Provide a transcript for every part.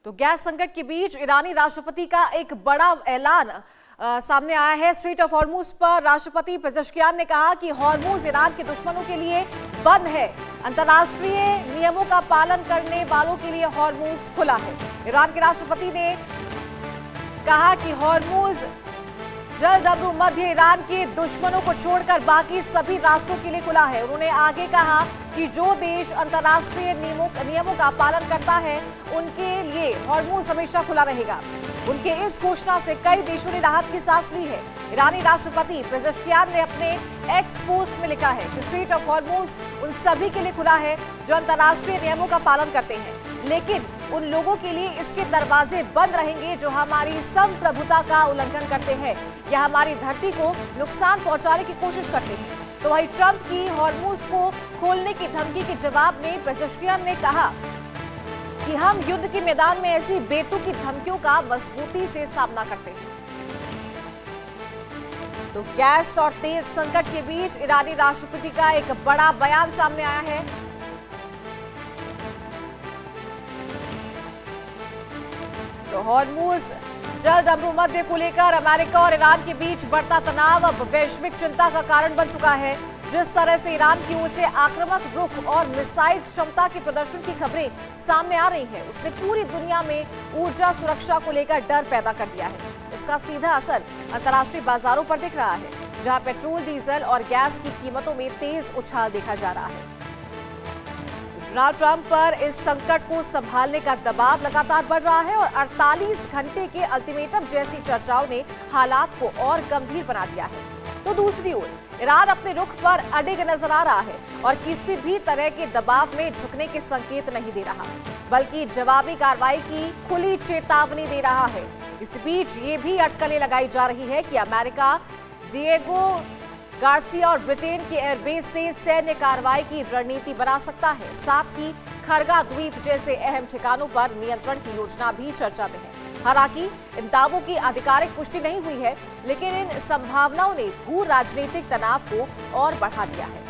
तो गैस संकट के बीच ईरानी राष्ट्रपति का एक बड़ा ऐलान सामने आया है। स्ट्रेट ऑफ हॉर्मूज पर राष्ट्रपति पेजेश्कियान ने कहा कि हॉर्मूज ईरान के दुश्मनों के लिए बंद है। अंतर्राष्ट्रीय नियमों का पालन करने वालों के लिए हॉर्मूज खुला है। ईरान के राष्ट्रपति ने कहा कि हॉर्मूज जलडब्रू मध्य ईरान के दुश्मनों को छोड़कर बाकी सभी राष्ट्रों के लिए खुला है। उन्होंने आगे कहा कि जो देश अंतर्राष्ट्रीय नियमों का पालन करता है उनके लिए हॉर्मूज हमेशा खुला रहेगा। उनके इस घोषणा से कई देशों ने राहत की सांस ली है। ईरानी राष्ट्रपति पेजेश्कियान ने अपने एक्स पोस्ट में लिखा है कि स्ट्रेट ऑफ हॉर्मूज उन सभी के लिए खुला है जो अंतर्राष्ट्रीय नियमों का पालन करते हैं, लेकिन उन लोगों के लिए इसके दरवाजे बंद रहेंगे जो हमारी संप्रभुता का उल्लंघन करते हैं या हमारी धरती को नुकसान पहुंचाने की कोशिश करते हैं। तो वहीं ट्रंप की हॉर्मूज को खोलने की धमकी के जवाब में पेजेश्कियान ने कहा कि हम युद्ध के मैदान में ऐसी बेतुकी धमकियों का मजबूती से सामना करते हैं। तो गैस और तेल संकट के बीच ईरानी राष्ट्रपति का एक बड़ा बयान सामने आया है। तो हॉर्मूज जलडब्रू मध्य को लेकर अमेरिका और ईरान के बीच बढ़ता तनाव अब वैश्विक चिंता का कारण बन चुका है। जिस तरह से ईरान की ओर से आक्रामक रुख और मिसाइल क्षमता के प्रदर्शन की खबरें सामने आ रही हैं, उसने पूरी दुनिया में ऊर्जा सुरक्षा को लेकर डर पैदा कर दिया है। इसका सीधा असर अंतर्राष्ट्रीय बाजारों पर दिख रहा है, जहां पेट्रोल, डीजल और गैस की कीमतों में तेज उछाल देखा जा रहा है। डोनाल्ड ट्रंप पर इस संकट को संभालने का दबाव लगातार बढ़ रहा है और 48 घंटे के अल्टीमेटम जैसी चर्चाओं ने हालात को और गंभीर बना दिया है। तो दूसरी ओर ईरान अपने रुख पर अडिग नजर आ रहा है और किसी भी तरह के दबाव में झुकने के संकेत नहीं दे रहा, बल्कि जवाबी कार्रवाई की खुली चेतावनी दे रहा है। इस बीच ये भी अटकलें लगाई जा रही है कि अमेरिका डिएगो गार्सिया और ब्रिटेन के एयरबेस से सैन्य कार्रवाई की रणनीति बना सकता है। साथ ही खरगा द्वीप जैसे अहम ठिकानों पर नियंत्रण की योजना भी चर्चा में है। हालांकि इन दावों की आधिकारिक पुष्टि नहीं हुई है, लेकिन इन संभावनाओं ने भू राजनीतिक तनाव को और बढ़ा दिया है।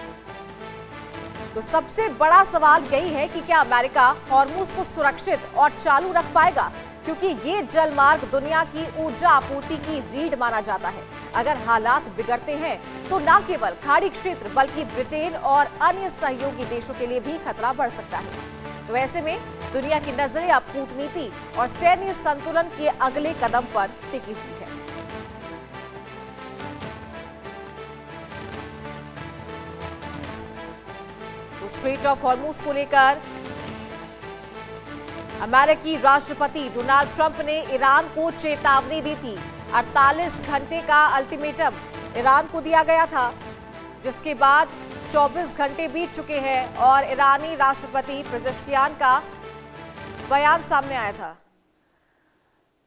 तो सबसे बड़ा सवाल यही है कि क्या अमेरिका हॉर्मूज को सुरक्षित और चालू रख पाएगा, क्योंकि ये जलमार्ग दुनिया की ऊर्जा आपूर्ति की रीढ़ माना जाता है। अगर हालात बिगड़ते हैं तो न केवल खाड़ी क्षेत्र बल्कि ब्रिटेन और अन्य सहयोगी देशों के लिए भी खतरा बढ़ सकता है। तो ऐसे में दुनिया की नजरें अब कूटनीति और सैन्य संतुलन के अगले कदम पर टिकी हुई है। तो स्ट्रेट ऑफ हॉर्मूज को लेकर अमेरिकी राष्ट्रपति डोनाल्ड ट्रंप ने ईरान को चेतावनी दी थी। 48 घंटे का अल्टीमेटम ईरान को दिया गया था, जिसके बाद 24 घंटे बीत चुके हैं और ईरानी राष्ट्रपति पेजेश्कियान का बयान सामने आया था।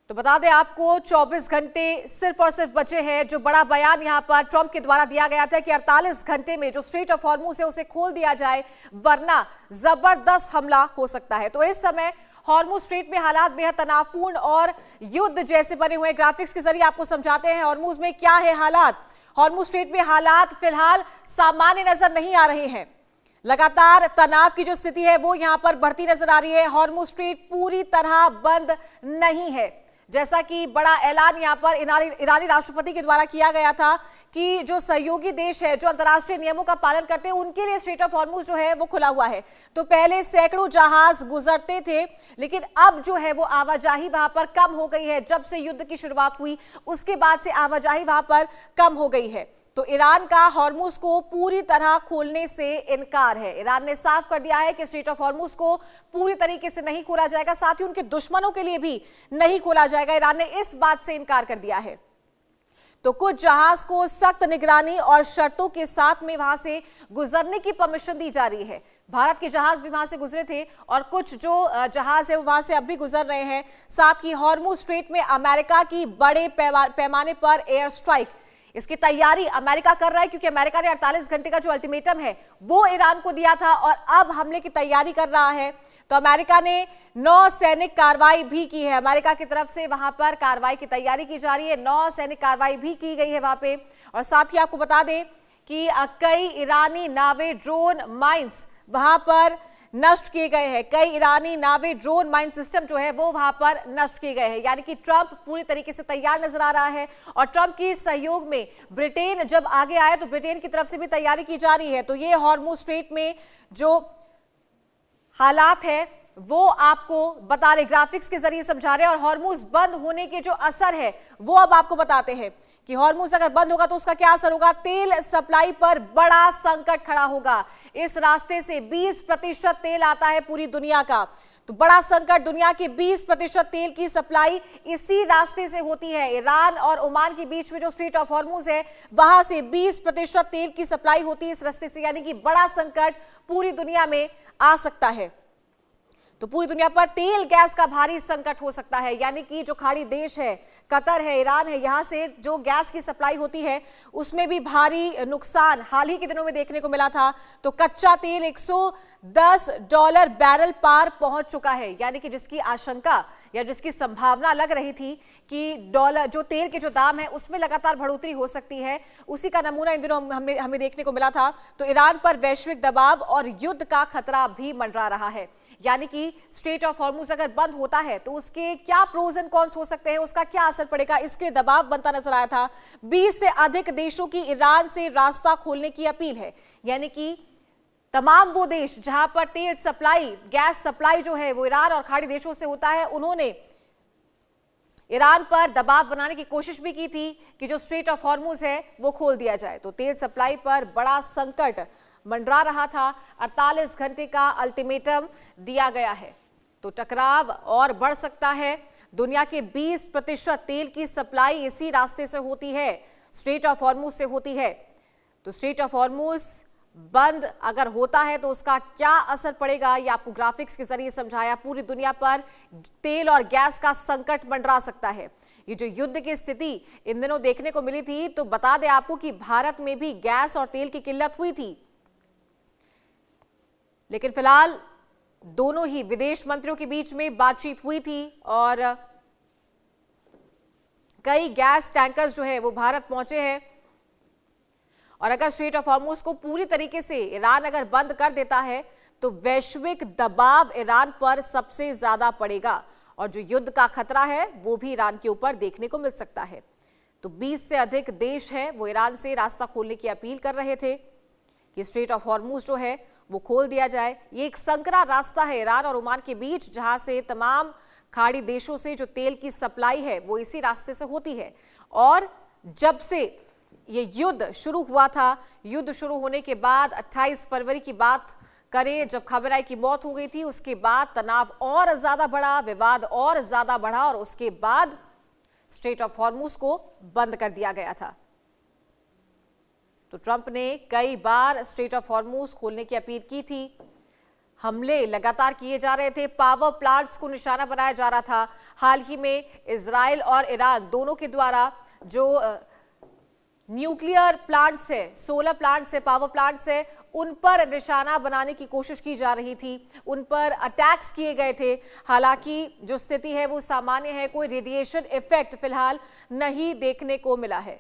तो बता दें आपको 24 घंटे सिर्फ और सिर्फ बचे हैं। जो बड़ा बयान यहां पर ट्रंप के द्वारा दिया गया था कि 48 घंटे में जो स्ट्रेट ऑफ हॉर्मूज है उसे खोल दिया जाए, वरना जबरदस्त हमला हो सकता है। तो इस समय हॉर्मूज स्ट्रेट में हालात बेहद तनावपूर्ण और युद्ध जैसे बने हुए। ग्राफिक्स के जरिए आपको समझाते हैं हॉर्मूज में क्या है हालात। हॉर्मूज स्ट्रेट में हालात फिलहाल सामान्य नजर नहीं आ रहे हैं। लगातार तनाव की जो स्थिति है वो यहां पर बढ़ती नजर आ रही है। हॉर्मूज स्ट्रेट पूरी तरह बंद नहीं है, जैसा कि बड़ा ऐलान यहां पर ईरानी राष्ट्रपति के द्वारा किया गया था कि जो सहयोगी देश है, जो अंतर्राष्ट्रीय नियमों का पालन करते हैं, उनके लिए स्ट्रेट ऑफ हॉर्मूज जो है वो खुला हुआ है। तो पहले सैकड़ों जहाज गुजरते थे, लेकिन अब जो है वो आवाजाही वहां पर कम हो गई है। जब से युद्ध की शुरुआत हुई उसके बाद से आवाजाही वहां पर कम हो गई है। तो ईरान का हॉर्मूज को पूरी तरह खोलने से इनकार है। ईरान ने साफ कर दिया है कि स्ट्रेट ऑफ हॉर्मूज को पूरी तरीके से नहीं खोला जाएगा, साथ ही उनके दुश्मनों के लिए भी नहीं खोला जाएगा। ईरान ने इस बात से इनकार कर दिया है। तो कुछ जहाज को सख्त निगरानी और शर्तों के साथ में वहां से गुजरने की परमिशन दी जा रही है। भारत के जहाज भी वहां से गुजरे थे और कुछ जो जहाज है वो वहां से अब भी गुजर रहे हैं। साथ ही हॉर्मूज स्ट्रेट में अमेरिका की बड़े पैमाने पर एयर स्ट्राइक, इसकी तैयारी अमेरिका कर रहा है, क्योंकि अमेरिका ने 48 घंटे का जो अल्टीमेटम है वो ईरान को दिया था और अब हमले की तैयारी कर रहा है। तो अमेरिका ने 9 सैनिक कार्रवाई भी की है। अमेरिका की तरफ से वहां पर कार्रवाई की तैयारी की जा रही है। 9 सैनिक कार्रवाई भी की गई है वहां पे। और साथ ही आपको बता दें कि कई ईरानी नावें, ड्रोन, माइंस वहां पर नष्ट किए गए हैं। कई ईरानी नावे, ड्रोन, माइन सिस्टम जो है वो वहां पर नष्ट किए गए हैं। यानी कि ट्रंप पूरी तरीके से तैयार नजर आ रहा है और ट्रंप की सहयोग में ब्रिटेन जब आगे आया तो ब्रिटेन की तरफ से भी तैयारी की जा रही है। तो ये हॉर्मुज स्ट्रेट में जो हालात है वो आपको बता रहे, ग्राफिक्स के जरिए समझा रहे हैं। और हॉर्मुज बंद होने के जो असर है वो अब आपको बताते हैं कि हॉर्मुज अगर बंद होगा तो उसका क्या असर होगा। तेल सप्लाई पर बड़ा संकट खड़ा होगा। इस रास्ते से 20% तेल आता है पूरी दुनिया का, तो बड़ा संकट। दुनिया के 20% तेल की सप्लाई इसी रास्ते से होती है। ईरान और ओमान के बीच में जो स्ट्रेट ऑफ हॉर्मुज है वहां से 20% तेल की सप्लाई होती है इस रास्ते से। यानी कि बड़ा संकट पूरी दुनिया में आ सकता है। तो पूरी दुनिया पर तेल गैस का भारी संकट हो सकता है। यानी कि जो खाड़ी देश है, कतर है, ईरान है, यहां से जो गैस की सप्लाई होती है उसमें भी भारी नुकसान हाल ही के दिनों में देखने को मिला था। तो कच्चा तेल $110 बैरल पार पहुंच चुका है। यानी कि जिसकी आशंका या जिसकी संभावना लग रही थी कि डॉलर जो तेल के जो दाम है उसमें लगातार बढ़ोतरी हो सकती है, उसी का नमूना इन दिनों हमें देखने को मिला था। तो ईरान पर वैश्विक दबाव और युद्ध का खतरा भी मंडरा रहा है। यानी कि स्ट्रेट ऑफ हॉर्मुज अगर बंद होता है तो उसके क्या प्रोज एंड कॉन्स हो सकते हैं, उसका क्या असर पड़ेगा, इसके दबाव बनता नजर आया था। 20 से अधिक देशों की ईरान से रास्ता खोलने की अपील है। यानी कि तमाम वो देश जहां पर तेल सप्लाई, गैस सप्लाई जो है वो ईरान और खाड़ी देशों से होता है, उन्होंने ईरान पर दबाव बनाने की कोशिश भी की थी कि जो स्ट्रेट ऑफ हॉर्मुज है वो खोल दिया जाए। तो तेल सप्लाई पर बड़ा संकट मंडरा रहा था। 48 घंटे का अल्टीमेटम दिया गया है। तो टकराव और बढ़ सकता है। दुनिया के 20% तेल की सप्लाई इसी रास्ते से होती है, स्ट्रेट ऑफ हॉर्मुज से होती है। तो स्ट्रेट ऑफ हॉर्मुज बंद अगर होता है तो उसका क्या असर पड़ेगा, ये आपको ग्राफिक्स के जरिए समझाया। पूरी दुनिया पर तेल और गैस का संकट मंडरा सकता है। ये जो युद्ध की स्थिति इन दिनों देखने को मिली थी, तो बता दें आपको कि भारत में भी गैस और तेल की किल्लत हुई थी, लेकिन फिलहाल दोनों ही विदेश मंत्रियों के बीच में बातचीत हुई थी और कई गैस टैंकर्स जो है वो भारत पहुंचे हैं। और अगर स्ट्रेट ऑफ हॉर्मुज को पूरी तरीके से ईरान अगर बंद कर देता है तो वैश्विक दबाव ईरान पर सबसे ज्यादा पड़ेगा और जो युद्ध का खतरा है वो भी ईरान के ऊपर देखने को मिल सकता है। तो 20 से अधिक देश हैं वो ईरान से रास्ता खोलने की अपील कर रहे थे कि स्ट्रेट ऑफ हॉर्मुज जो है वो खोल दिया जाए। ये एक संकरा रास्ता है ईरान और ओमान के बीच, जहां से तमाम खाड़ी देशों से जो तेल की सप्लाई है वो इसी रास्ते से होती है। और जब से ये युद्ध शुरू हुआ था, युद्ध शुरू होने के बाद 28 फरवरी की बात करें, जब खबराई की मौत हो गई थी, उसके बाद तनाव और ज्यादा बढ़ा, विवाद और ज्यादा बढ़ा और उसके बाद स्ट्रेट ऑफ हॉर्मुज को बंद कर दिया गया था। तो ट्रंप ने कई बार स्ट्रेट ऑफ हॉर्मुज खोलने की अपील की थी। हमले लगातार किए जा रहे थे, पावर प्लांट्स को निशाना बनाया जा रहा था। हाल ही में इजराइल और ईरान दोनों के द्वारा जो न्यूक्लियर प्लांट्स है, सोलर प्लांट्स है, पावर प्लांट्स है, उन पर निशाना बनाने की कोशिश की जा रही थी, उन पर अटैक्स किए गए थे। हालांकि जो स्थिति है वो सामान्य है, कोई रेडिएशन इफेक्ट फिलहाल नहीं देखने को मिला है।